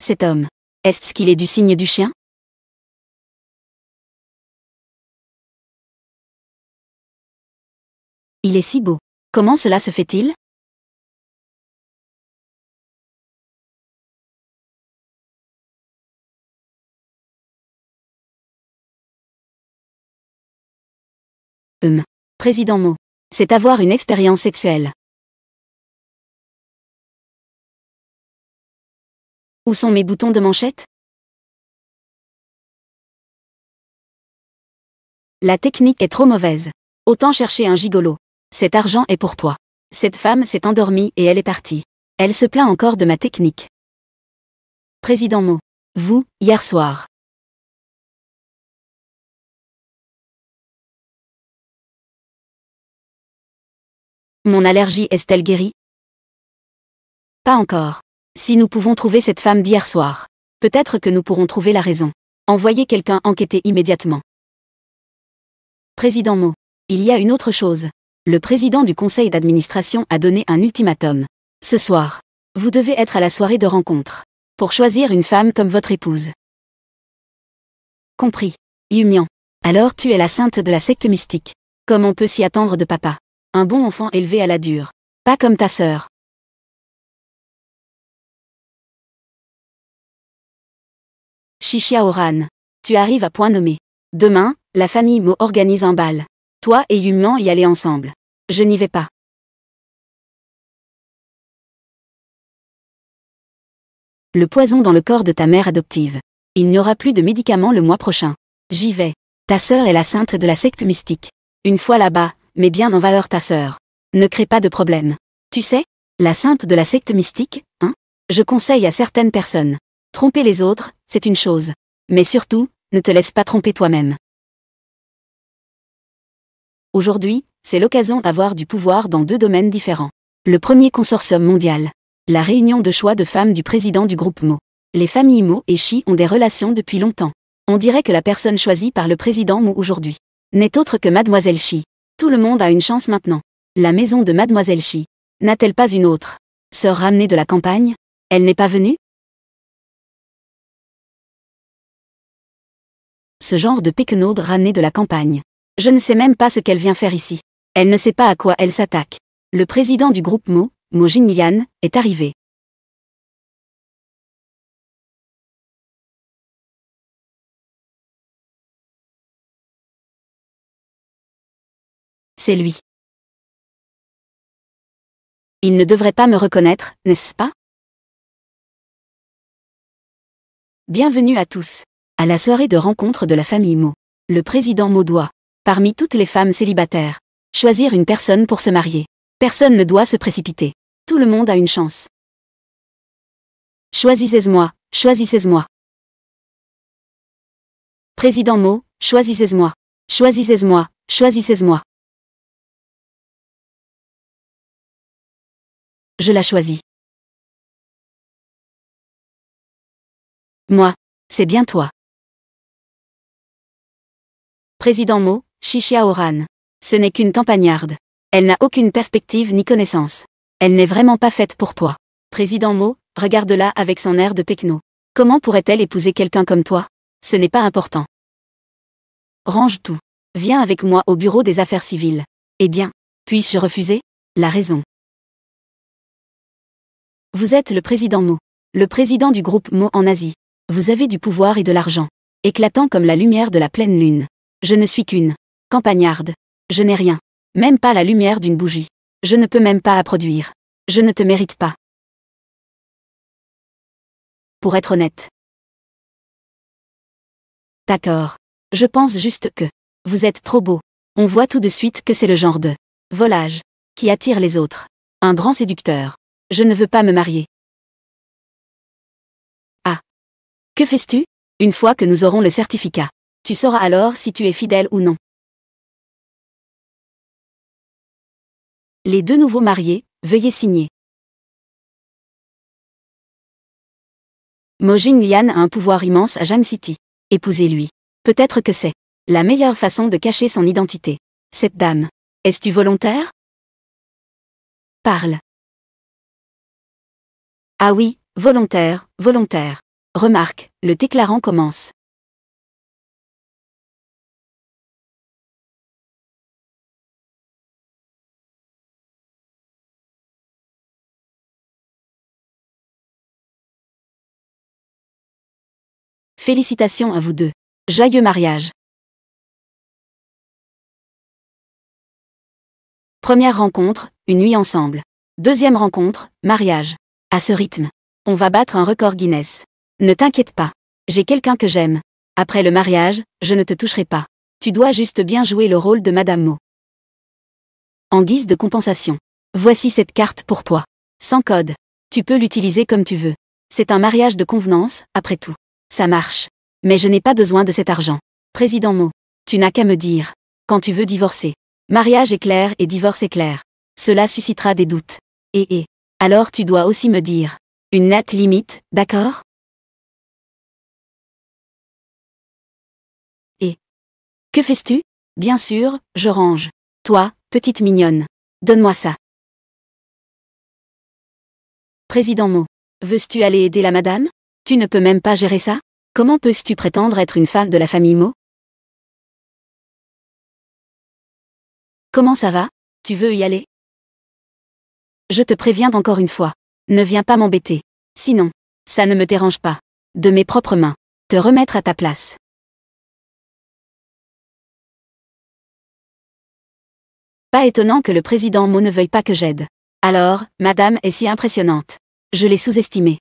Cet homme, est-ce qu'il est du signe du chien? Il est si beau. Comment cela se fait-il? Président Mo. C'est avoir une expérience sexuelle. Où sont mes boutons de manchette? La technique est trop mauvaise. Autant chercher un gigolo. Cet argent est pour toi. Cette femme s'est endormie et elle est partie. Elle se plaint encore de ma technique. Président Mo. Vous, hier soir. Mon allergie est-elle guérie? Pas encore. Si nous pouvons trouver cette femme d'hier soir, peut-être que nous pourrons trouver la raison. Envoyez quelqu'un enquêter immédiatement. Président Mo. Il y a une autre chose. Le président du conseil d'administration a donné un ultimatum. Ce soir, vous devez être à la soirée de rencontre, pour choisir une femme comme votre épouse. Compris. Yumian. Alors tu es la sainte de la secte mystique. Comme on peut s'y attendre de papa. Un bon enfant élevé à la dure. Pas comme ta sœur. Shishia Oran. Tu arrives à point nommé. Demain, la famille Mo organise un bal. Toi et Yumian y allez ensemble. Je n'y vais pas. Le poison dans le corps de ta mère adoptive. Il n'y aura plus de médicaments le mois prochain. J'y vais. Ta sœur est la sainte de la secte mystique. Une fois là-bas, mets bien en valeur ta sœur. Ne crée pas de problème. Tu sais, la sainte de la secte mystique, hein? Je conseille à certaines personnes. Tromper les autres, c'est une chose. Mais surtout, ne te laisse pas tromper toi-même. Aujourd'hui, c'est l'occasion d'avoir du pouvoir dans 2 domaines différents. Le premier consortium mondial. La réunion de choix de femmes du président du groupe Mo. Les familles Mo et Shi ont des relations depuis longtemps. On dirait que la personne choisie par le président Mo aujourd'hui n'est autre que Mademoiselle Shi. Tout le monde a une chance maintenant. La maison de Mademoiselle Shi. N'a-t-elle pas une autre sœur ramenée de la campagne? Elle n'est pas venue? Ce genre de péquenaude ramenée de la campagne. Je ne sais même pas ce qu'elle vient faire ici. Elle ne sait pas à quoi elle s'attaque. Le président du groupe Mo, Mo Jinyan, est arrivé. C'est lui. Il ne devrait pas me reconnaître, n'est-ce pas? Bienvenue à tous. À la soirée de rencontre de la famille Mo. Le président Mo doit, parmi toutes les femmes célibataires, choisir une personne pour se marier. Personne ne doit se précipiter. Tout le monde a une chance. Choisissez-moi, choisissez-moi. Président Mo, choisissez-moi. Choisissez-moi, choisissez-moi. Je la choisis. Moi, c'est bien toi. Président Mo, Shishia Oran. Ce n'est qu'une campagnarde. Elle n'a aucune perspective ni connaissance. Elle n'est vraiment pas faite pour toi. Président Mo, regarde-la avec son air de pecno. Comment pourrait-elle épouser quelqu'un comme toi? Ce n'est pas important. Range tout. Viens avec moi au bureau des affaires civiles. Eh bien, puis-je refuser? La raison. Vous êtes le président Mo. Le président du groupe Mo en Asie. Vous avez du pouvoir et de l'argent. Éclatant comme la lumière de la pleine lune. Je ne suis qu'une campagnarde. Je n'ai rien. Même pas la lumière d'une bougie. Je ne peux même pas la produire. Je ne te mérite pas. Pour être honnête. D'accord. Je pense juste que vous êtes trop beau. On voit tout de suite que c'est le genre de volage qui attire les autres. Un grand séducteur. Je ne veux pas me marier. Ah. Que fais-tu? Une fois que nous aurons le certificat, tu sauras alors si tu es fidèle ou non. Les 2 nouveaux mariés, veuillez signer. Mo Jinyan a un pouvoir immense à Jam City. Épousez-lui. Peut-être que c'est la meilleure façon de cacher son identité. Cette dame. Es-tu volontaire? Parle. Ah oui, volontaire, volontaire. Remarque, le déclarant commence. Félicitations à vous deux. Joyeux mariage. Première rencontre, une nuit ensemble. Deuxième rencontre, mariage. À ce rythme, on va battre un record Guinness. Ne t'inquiète pas. J'ai quelqu'un que j'aime. Après le mariage, je ne te toucherai pas. Tu dois juste bien jouer le rôle de Madame Mo. En guise de compensation. Voici cette carte pour toi. Sans code. Tu peux l'utiliser comme tu veux. C'est un mariage de convenance, après tout. Ça marche. Mais je n'ai pas besoin de cet argent. Président Mo. Tu n'as qu'à me dire. Quand tu veux divorcer. Mariage est clair et divorce est clair. Cela suscitera des doutes. Alors tu dois aussi me dire. Une date limite, d'accord? Que fais-tu? Bien sûr, je range. Toi, petite mignonne. Donne-moi ça. Président Mo. Veux-tu aller aider la madame? Tu ne peux même pas gérer ça? Comment peux-tu prétendre être une femme de la famille Mo? Comment ça va? Tu veux y aller? Je te préviens encore une fois. Ne viens pas m'embêter. Sinon, ça ne me dérange pas. De mes propres mains. Te remettre à ta place. Pas étonnant que le président Mo ne veuille pas que j'aide. Alors, madame est si impressionnante. Je l'ai sous-estimée.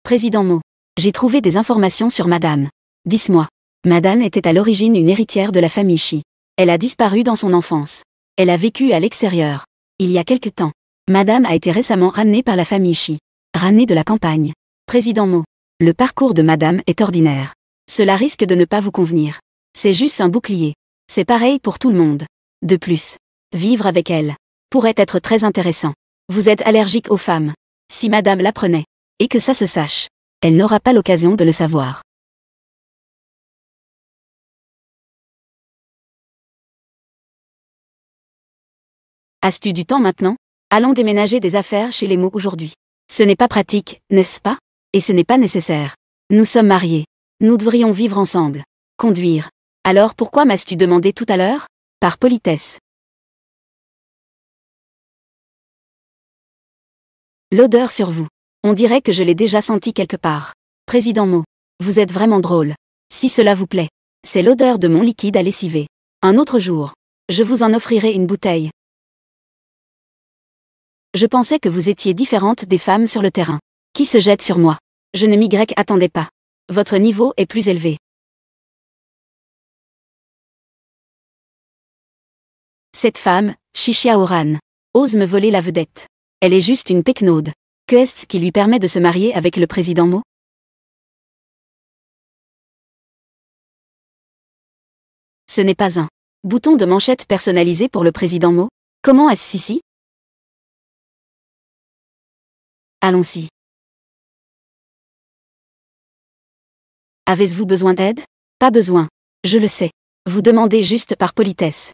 Président Mo. J'ai trouvé des informations sur madame. Dis-moi. Madame était à l'origine une héritière de la famille Shi. Elle a disparu dans son enfance. Elle a vécu à l'extérieur. Il y a quelque temps. Madame a été récemment ramenée par la famille Shi. Ramenée de la campagne. Président Mo. Le parcours de madame est ordinaire. Cela risque de ne pas vous convenir. C'est juste un bouclier. C'est pareil pour tout le monde. De plus, vivre avec elle pourrait être très intéressant. Vous êtes allergique aux femmes. Si madame l'apprenait, et que ça se sache, elle n'aura pas l'occasion de le savoir. As-tu du temps maintenant? Allons déménager des affaires chez les Mo aujourd'hui. Ce n'est pas pratique, n'est-ce pas? Et ce n'est pas nécessaire. Nous sommes mariés. Nous devrions vivre ensemble. Conduire. Alors pourquoi m'as-tu demandé tout à l'heure? Par politesse. L'odeur sur vous. On dirait que je l'ai déjà senti quelque part. Président Mo. Vous êtes vraiment drôle. Si cela vous plaît. C'est l'odeur de mon liquide à lessiver. Un autre jour. Je vous en offrirai une bouteille. Je pensais que vous étiez différente des femmes sur le terrain. Qui se jette sur moi? Je ne m'y attendais pas. Votre niveau est plus élevé. Cette femme, Shishia Oran, ose me voler la vedette. Elle est juste une péquenaude. Que est-ce qui lui permet de se marier avec le président Mo? Ce n'est pas un bouton de manchette personnalisé pour le président Mo? Comment est-ce ici? Allons-y. Avez-vous besoin d'aide? Pas besoin. Je le sais. Vous demandez juste par politesse.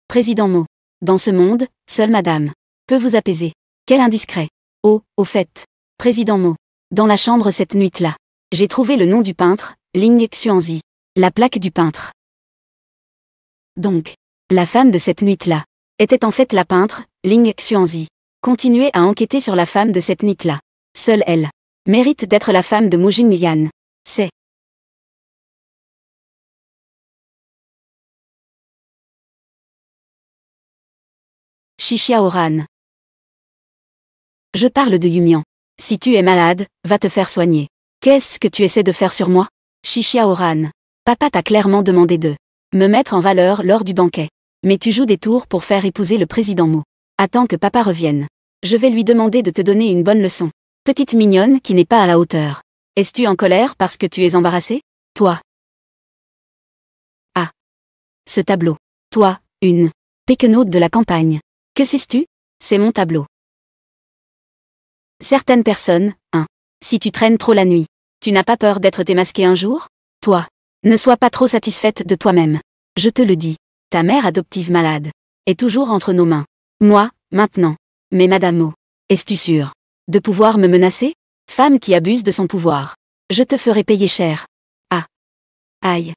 Président Mo. Dans ce monde, seule madame peut vous apaiser. Quel indiscret. Oh, au fait. Président Mo. Dans la chambre cette nuit-là, j'ai trouvé le nom du peintre, Ling Xuanzi. La plaque du peintre. Donc, la femme de cette nuit-là était en fait la peintre, Ling Xuanzi. Continuez à enquêter sur la femme de cette nuit-là. Seule elle mérite d'être la femme de Mo Jinlian. C'est Shishia Oran. Je parle de Yumian. Si tu es malade, va te faire soigner. Qu'est-ce que tu essaies de faire sur moi? Shishia Oran. Papa t'a clairement demandé de me mettre en valeur lors du banquet. Mais tu joues des tours pour faire épouser le président Mo. Attends que papa revienne. Je vais lui demander de te donner une bonne leçon. Petite mignonne qui n'est pas à la hauteur. Es-tu en colère parce que tu es embarrassée? Toi. Ah. Ce tableau. Toi, une péquenaude de la campagne. Que sais-tu? C'est mon tableau. Certaines personnes, si tu traînes trop la nuit, tu n'as pas peur d'être démasqué un jour? Toi. Ne sois pas trop satisfaite de toi-même. Je te le dis. Ta mère adoptive malade est toujours entre nos mains. Moi, maintenant. Mais Madame Mo, es-tu sûre de pouvoir me menacer? Femme qui abuse de son pouvoir. Je te ferai payer cher. Ah. Aïe.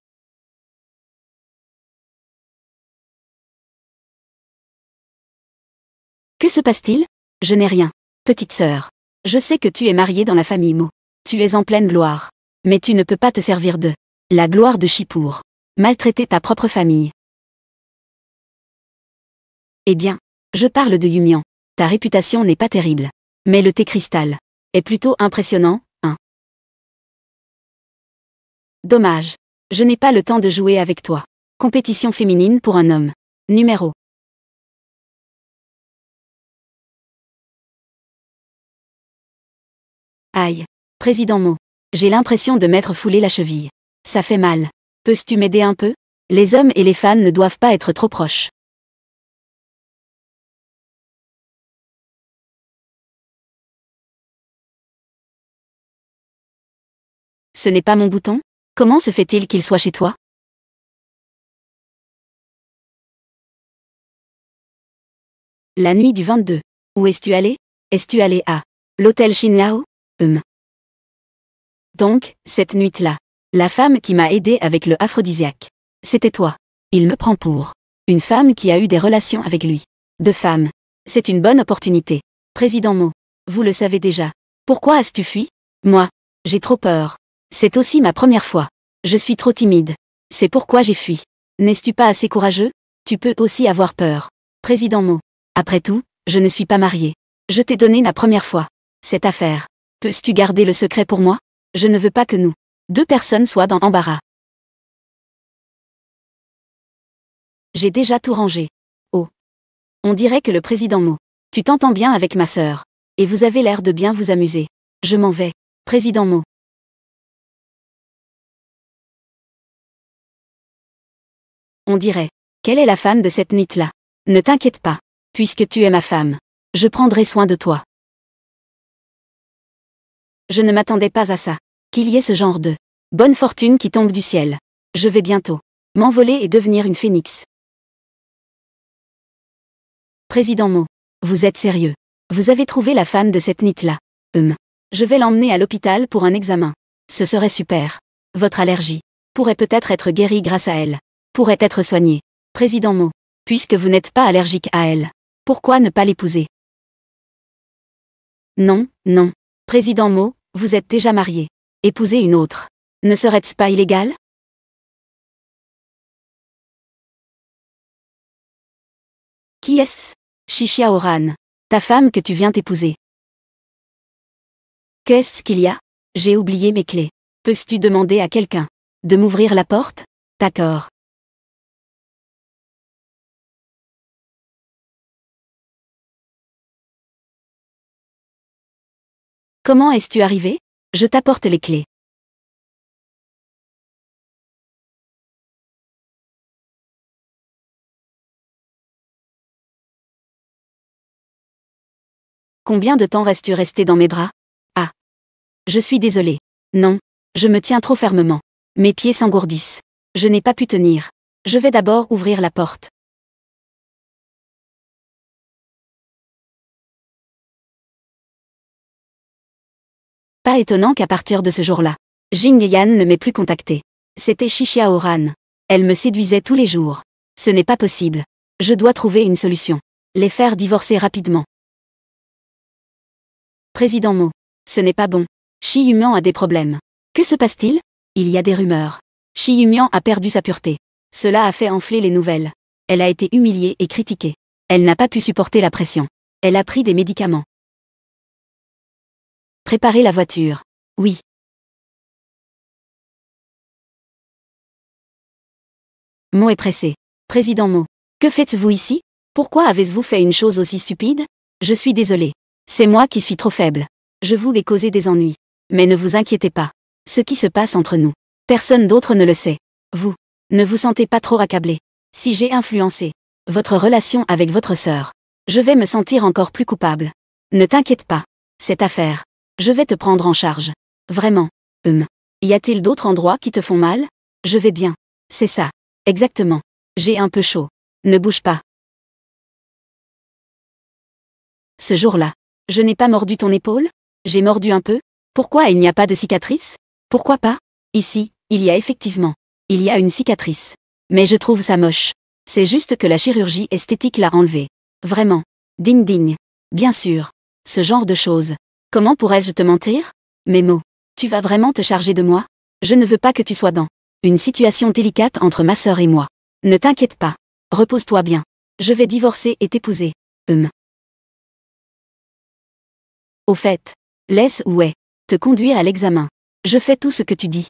Que se passe-t-il? Je n'ai rien. Petite sœur. Je sais que tu es mariée dans la famille Mo. Tu es en pleine gloire. Mais tu ne peux pas te servir de la gloire de Chi pour maltraiter ta propre famille. Eh bien, je parle de Yumian. Ta réputation n'est pas terrible. Mais le thé cristal est plutôt impressionnant, hein. Dommage. Je n'ai pas le temps de jouer avec toi. Compétition féminine pour un homme. Numéro. Aïe. Président Mo. J'ai l'impression de m'être foulé la cheville. Ça fait mal. Peux-tu m'aider un peu? Les hommes et les femmes ne doivent pas être trop proches. Ce n'est pas mon bouton? Comment se fait-il qu'il soit chez toi? La nuit du 22. Où es-tu allé? Es-tu allé à l'hôtel Shinlao? Donc, cette nuit-là, la femme qui m'a aidé avec le aphrodisiaque, c'était toi. Il me prend pour une femme qui a eu des relations avec lui. Deux femmes. C'est une bonne opportunité. Président Mo, vous le savez déjà. Pourquoi as-tu fui? Moi, j'ai trop peur. C'est aussi ma première fois. Je suis trop timide. C'est pourquoi j'ai fui. N'es-tu pas assez courageux? Tu peux aussi avoir peur. Président Mo. Après tout, je ne suis pas mariée. Je t'ai donné ma première fois. Cette affaire. Peux-tu garder le secret pour moi? Je ne veux pas que nous, deux personnes soient dans l'embarras. J'ai déjà tout rangé. Oh. On dirait que le président Mo. Tu t'entends bien avec ma sœur. Et vous avez l'air de bien vous amuser. Je m'en vais. Président Mo. On dirait. Quelle est la femme de cette nuit-là? Ne t'inquiète pas. Puisque tu es ma femme. Je prendrai soin de toi. Je ne m'attendais pas à ça. Qu'il y ait ce genre de bonne fortune qui tombe du ciel. Je vais bientôt m'envoler et devenir une phénix. Président Mo. Vous êtes sérieux? Vous avez trouvé la femme de cette nuit-là? Je vais l'emmener à l'hôpital pour un examen. Ce serait super. Votre allergie pourrait peut-être être guérie grâce à elle. Pourrait être soignée. Président Mo. Puisque vous n'êtes pas allergique à elle, pourquoi ne pas l'épouser? Non, non. Président Mo, vous êtes déjà marié. Épouser une autre. Ne serait-ce pas illégal? Qui est-ce? Shishia Oran. Ta femme que tu viens d'épouser. Qu'est-ce qu'il y a? J'ai oublié mes clés. Peux-tu demander à quelqu'un de m'ouvrir la porte? D'accord. Comment es-tu arrivé? Je t'apporte les clés. Combien de temps vas-tu rester dans mes bras? Ah. Je suis désolée. Non. Je me tiens trop fermement. Mes pieds s'engourdissent. Je n'ai pas pu tenir. Je vais d'abord ouvrir la porte. Pas étonnant qu'à partir de ce jour-là, Jing Yan ne m'ait plus contacté. C'était Shishia Oran. Elle me séduisait tous les jours. Ce n'est pas possible. Je dois trouver une solution. Les faire divorcer rapidement. Président Mo. Ce n'est pas bon. Shi Yumian a des problèmes. Que se passe-t-il? Il y a des rumeurs. Shi Yumian a perdu sa pureté. Cela a fait enfler les nouvelles. Elle a été humiliée et critiquée. Elle n'a pas pu supporter la pression. Elle a pris des médicaments. Préparez la voiture. Oui. Mo est pressé. Président Mo. Que faites-vous ici? Pourquoi avez-vous fait une chose aussi stupide? Je suis désolé. C'est moi qui suis trop faible. Je voulais causer des ennuis. Mais ne vous inquiétez pas. Ce qui se passe entre nous, personne d'autre ne le sait. Vous ne vous sentez pas trop accablé. Si j'ai influencé votre relation avec votre sœur, je vais me sentir encore plus coupable. Ne t'inquiète pas. Cette affaire, je vais te prendre en charge. Vraiment. Y a-t-il d'autres endroits qui te font mal? Je vais bien. C'est ça. Exactement. J'ai un peu chaud. Ne bouge pas. Ce jour-là, je n'ai pas mordu ton épaule? J'ai mordu un peu? Pourquoi il n'y a pas de cicatrice? Pourquoi pas? Ici, il y a effectivement. Il y a une cicatrice. Mais je trouve ça moche. C'est juste que la chirurgie esthétique l'a enlevé. Vraiment. Ding ding. Bien sûr. Ce genre de choses. Comment pourrais-je te mentir? Mes mots. Tu vas vraiment te charger de moi? Je ne veux pas que tu sois dans une situation délicate entre ma sœur et moi. Ne t'inquiète pas. Repose-toi bien. Je vais divorcer et t'épouser. Au fait, laisse te conduire à l'examen. Je fais tout ce que tu dis.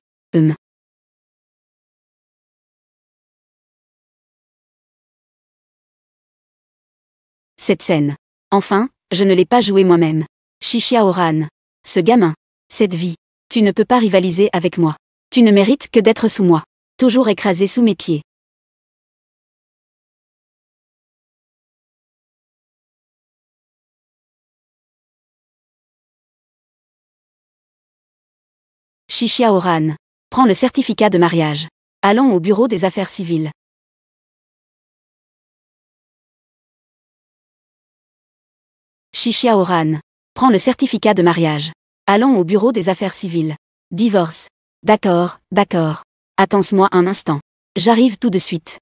Cette scène. Enfin, je ne l'ai pas jouée moi-même. Shishia Oran. Ce gamin. Cette vie. Tu ne peux pas rivaliser avec moi. Tu ne mérites que d'être sous moi. Toujours écrasé sous mes pieds. Shishia Oran. Prends le certificat de mariage. Allons au bureau des affaires civiles. Shishia Oran. Prends le certificat de mariage. Allons au bureau des affaires civiles. Divorce. D'accord, d'accord. Attends-moi un instant. J'arrive tout de suite.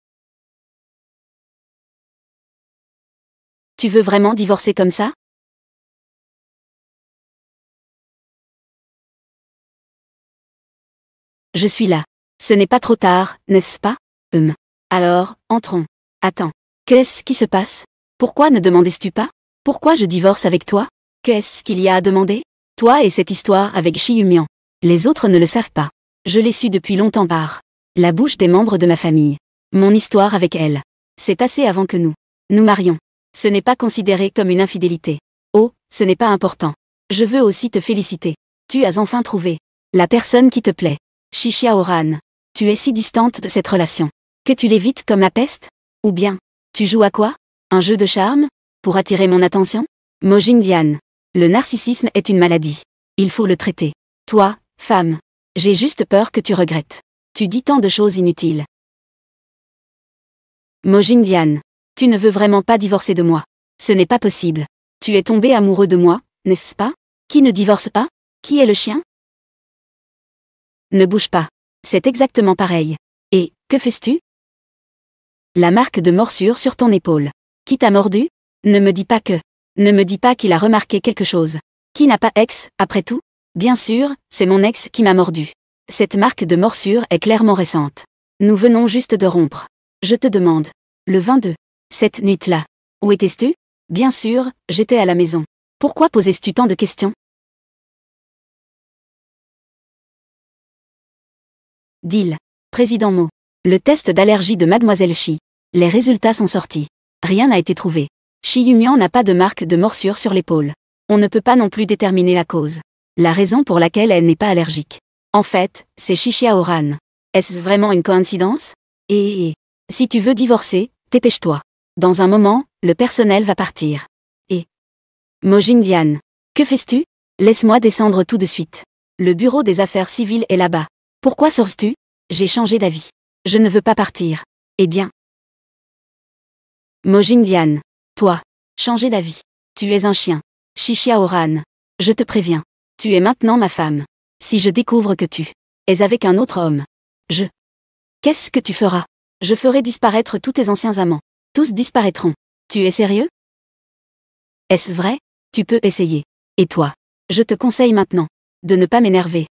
Tu veux vraiment divorcer comme ça? Je suis là. Ce n'est pas trop tard, n'est-ce pas? Alors, entrons. Attends. Qu'est-ce qui se passe? Pourquoi ne demandais-tu pas? Pourquoi je divorce avec toi? Qu'est-ce qu'il y a à demander? Toi et cette histoire avec Chi-Yumian. Les autres ne le savent pas. Je l'ai su depuis longtemps par la bouche des membres de ma famille. Mon histoire avec elle. C'est passé avant que nous marions. Ce n'est pas considéré comme une infidélité. Oh, ce n'est pas important. Je veux aussi te féliciter. Tu as enfin trouvé la personne qui te plaît. Shishia Oran. Tu es si distante de cette relation que tu l'évites comme la peste? Ou bien, tu joues à quoi? Un jeu de charme? Pour attirer mon attention? Mojin Lian. Le narcissisme est une maladie. Il faut le traiter. Toi, femme. J'ai juste peur que tu regrettes. Tu dis tant de choses inutiles. Mojin Lian. Tu ne veux vraiment pas divorcer de moi. Ce n'est pas possible. Tu es tombé amoureux de moi, n'est-ce pas? Qui ne divorce pas? Qui est le chien? Ne bouge pas. C'est exactement pareil. Et, que fais-tu? La marque de morsure sur ton épaule. Qui t'a mordu? Ne me dis pas que. Ne me dis pas qu'il a remarqué quelque chose. Qui n'a pas ex, après tout? Bien sûr, c'est mon ex qui m'a mordu. Cette marque de morsure est clairement récente. Nous venons juste de rompre. Je te demande. Le 22. Cette nuit-là. Où étais-tu? Bien sûr, j'étais à la maison. Pourquoi posais-tu tant de questions? Deal. Président Mo. Le test d'allergie de Mademoiselle Chi. Les résultats sont sortis. Rien n'a été trouvé. Chi Yumian n'a pas de marque de morsure sur l'épaule. On ne peut pas non plus déterminer la cause. La raison pour laquelle elle n'est pas allergique. En fait, c'est Shishia Oran. Est-ce vraiment une coïncidence? Et si tu veux divorcer, dépêche-toi. Dans un moment, le personnel va partir. Et Mojin Lian. Que fais-tu? Laisse-moi descendre tout de suite. Le bureau des affaires civiles est là-bas. Pourquoi sors-tu? J'ai changé d'avis. Je ne veux pas partir. Eh bien. Mojin Lian. Toi. Changer d'avis. Tu es un chien. Shishia Oran. Je te préviens. Tu es maintenant ma femme. Si je découvre que tu es avec un autre homme. Qu'est-ce que tu feras? Je ferai disparaître tous tes anciens amants. Tous disparaîtront. Tu es sérieux? Est-ce vrai? Tu peux essayer. Et toi? Je te conseille maintenant de ne pas m'énerver.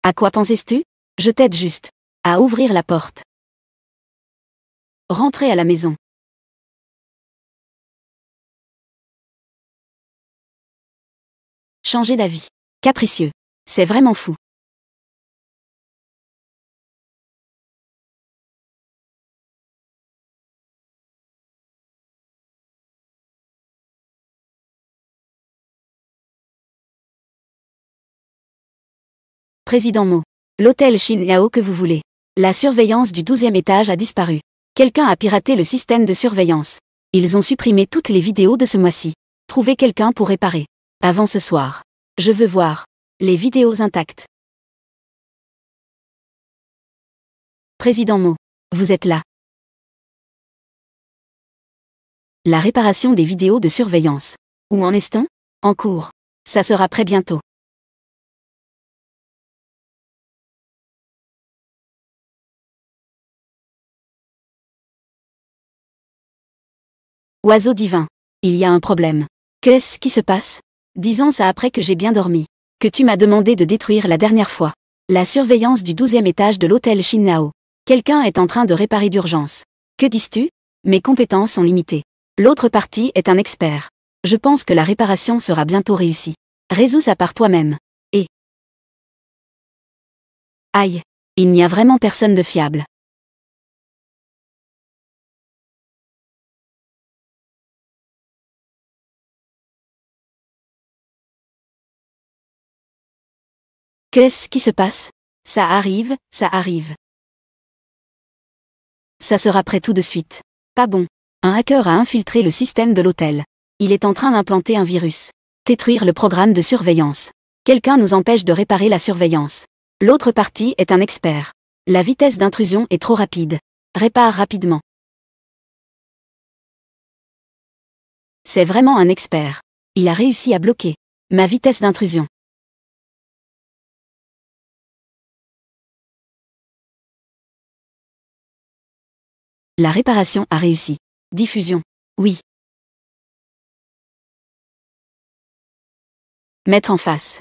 À quoi pensais-tu? Je t'aide juste à ouvrir la porte. Rentrez à la maison. Changer d'avis. Capricieux. C'est vraiment fou. Président Mo. L'hôtel Shin Yao que vous voulez. La surveillance du 12e étage a disparu. Quelqu'un a piraté le système de surveillance. Ils ont supprimé toutes les vidéos de ce mois-ci. Trouvez quelqu'un pour réparer. Avant ce soir. Je veux voir les vidéos intactes. Président Mo. Vous êtes là. La réparation des vidéos de surveillance. Où en est-on? En cours. Ça sera prêt bientôt. Oiseau divin. Il y a un problème. Qu'est-ce qui se passe? Disons ça après que j'ai bien dormi. Que tu m'as demandé de détruire la dernière fois. La surveillance du 12e étage de l'hôtel Shinao. Quelqu'un est en train de réparer d'urgence. Que dis-tu? Mes compétences sont limitées. L'autre partie est un expert. Je pense que la réparation sera bientôt réussie. Résous ça par toi-même. Et... Aïe. Il n'y a vraiment personne de fiable. Qu'est-ce qui se passe? Ça arrive, ça arrive. Ça sera prêt tout de suite. Pas bon. Un hacker a infiltré le système de l'hôtel. Il est en train d'implanter un virus. Détruire le programme de surveillance. Quelqu'un nous empêche de réparer la surveillance. L'autre partie est un expert. La vitesse d'intrusion est trop rapide. Répare rapidement. C'est vraiment un expert. Il a réussi à bloquer ma vitesse d'intrusion. La réparation a réussi. Diffusion. Oui. Mettre en face.